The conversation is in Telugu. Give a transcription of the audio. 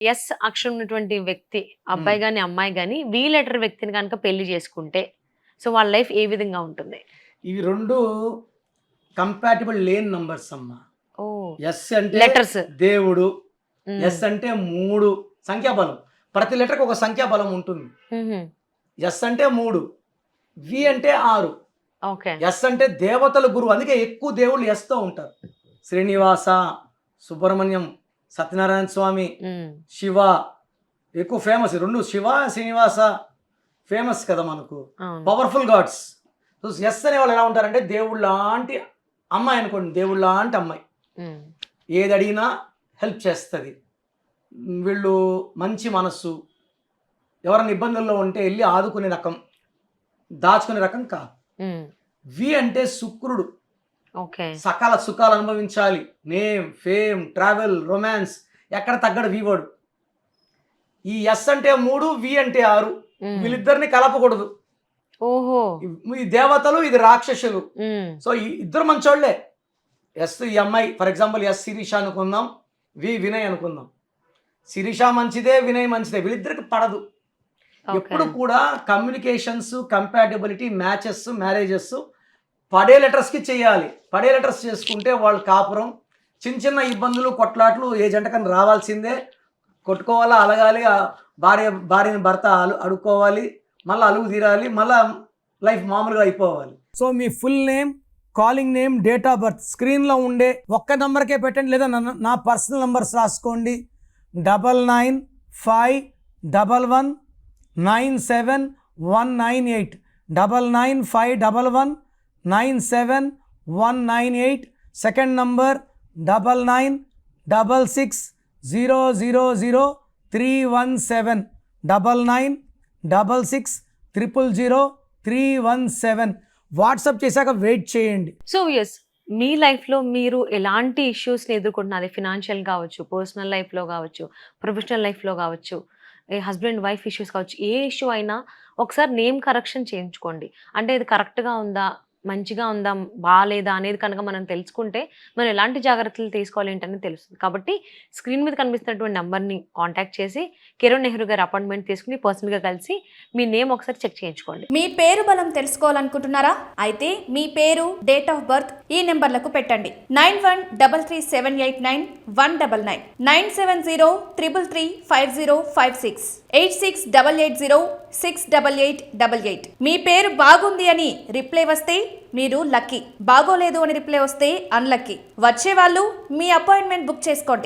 ఎస్ అక్షరం ఉన్నటువంటి వ్యక్తి, హ్మ్. అబ్బాయి గాని, అమ్మాయి గాని వి లెటర్ వ్యక్తిని గనక పెళ్లి చేసుకుంటే, సో వాళ్ళ లైఫ్ ఏ విధంగా ఉంటుంది? ఇవి 2 కంపాటిబుల్ లేని నంబర్స్ అమ్మా. ఓహ్! ఎస్ అంటే లెటర్స్. దేవుడు. హ్మ్. ఎస్ అంటే 3 సంఖ్యాబలం. ప్రతి లెటర్‌కి ఒక సంఖ్యాబలం ఉంటుంది. హుహు. ఎస్ అంటే 3, వి అంటే 6. ఓకే. ఎస్ అంటే దేవతల గురువు. అందుకే ఎక్కువ దేవుళ్ళు ఎస్‌తో ఉంటారు. శ్రీనివాస, సుబ్రహ్మణ్యం, సత్యనారాయణ స్వామి, హ్మ్. శివ ఎక్కువ ఫేమస్. ఈ 2 శివ, శ్రీనివాస ఫేమస్ కదా మనకు. అవును. Powerful God's. సో, ఎస్ అనేవాళ్ళు ఎలా ఉంటారంటే దేవుళ్ళలాంటి అమ్మాయి అనుకోండి. దేవుళ్ళలాంటి అమ్మాయి. హ్మ్. ఏది అడిగినా హెల్ప్ చేస్తది. వీళ్ళు మంచి మనస్సు. ఎవరైనా ఇబ్బందుల్లో ఉంటే ఎళ్లి ఆదుకునే రకం. దాచుకునే రకం కాదు. హ్మ్. వి అంటే శుక్రుడు. ఓకే. సకల సుఖాలు అనుభవించాలి. నేమ్, ఫేమ్, ట్రావెల్, రొమాన్స్ ఎక్కడ తగ్గడు వి వాడు. ఈ ఎస్ అంటే 3, వి అంటే 6. హ్మ్. వీళ్ళిద్దరిని కలపకూడదు. ఓహో! ఈ దేవతలు, ఇది రాక్షసులు. హ్మ్. సో, ఈ ఇద్దరు మంచోళ్ళే. ఎస్ ఈ అమ్మాయి ఫర్ ఎగ్జాంపుల్ ఎస్ శిరీష అనుకుందాం. వి వినయ్ అనుకుందాం. శిరీష మంచిదే, వినయ్ మంచిదే. వీళ్ళిద్దరికి పడదు. ఓకే. ఎప్పుడు కూడా కమ్యూనికేషన్స్, కంపాటిబిలిటీ, మ్యాచెస్, మ్యారేజెస్ పడే లెటర్స్‌కి చేయాలి. పడే లెటర్స్ చేసుకుంటే వాళ్ళు కాపురం చిన్న చిన్న ఇబ్బందులు, కొట్లాట్లు ఏ జంటకన్నా రావాల్సిందే. కొట్టుకోవాలా, అలగాలి. భార్యని భర్త అడుక్కోవాలి. మళ్ళా అలుగు తీరాలి. మళ్ళా లైఫ్ మామూలుగా అయిపోవాలి. So me full name, calling name, date of birth స్క్రీన్లో ఉండే ఒక్క నంబర్కే పెట్టండి, లేదా నా పర్సనల్ నంబర్స్ రాసుకోండి. 9951197198 9951197198. Second number 9966000317 9966000317. వాట్సాప్ చేశాక వెయిట్ చేయండి. So yes. మీ లైఫ్‌లో మీరు ఎలాంటి ఇష్యూస్‌ని ఎదుర్కొంటున్నారు? అది ఫినాన్షియల్ కావచ్చు, పర్సనల్ లైఫ్‌లో కావచ్చు, ప్రొఫెషనల్ లైఫ్‌లో కావచ్చు, ఈ హస్బెండ్ వైఫ్ ఇష్యూస్ కావచ్చు. ఏ ఇష్యూ అయినా ఒకసారి నేమ్ కరెక్షన్ చేయించుకోండి. అంటే ఇది కరెక్ట్‌గా ఉందా? మంచిగా ఉందా? బాలేదా? అనేది కనుక మనం తెలుసుకుంటే మనం ఎలాంటి జాగ్రత్తలు తీసుకోవాలి ఏంటనేది తెలుస్తుంది. కాబట్టి స్క్రీన్ మీద కనిపిస్తున్నటువంటి నంబర్‌ని కాంటాక్ట్ చేసి కిరణ్ నెహ్రూ గారి అపాయింట్మెంట్ తీసుకొని పర్సనల్‌గా కలిసి మీ నేమ్ ఒకసారి చెక్ చేయించుకోండి. మీ పేరు బలం తెలుసుకోవాలనుకుంటున్నారా? అయితే మీ పేరు, డేట్ ఆఫ్ బర్త్ ఈ నెంబర్లకు పెట్టండి. 9133789199 97033350556 8688068888. మీ పేరు బాగుంది అని రిప్లై వస్తే మీరు లక్కీ, బాగోలేదు అని రిప్లై వస్తే అన్లక్కీ. వచ్చే వాళ్ళు మీ అపాయింట్మెంట్ బుక్ చేసుకోండి.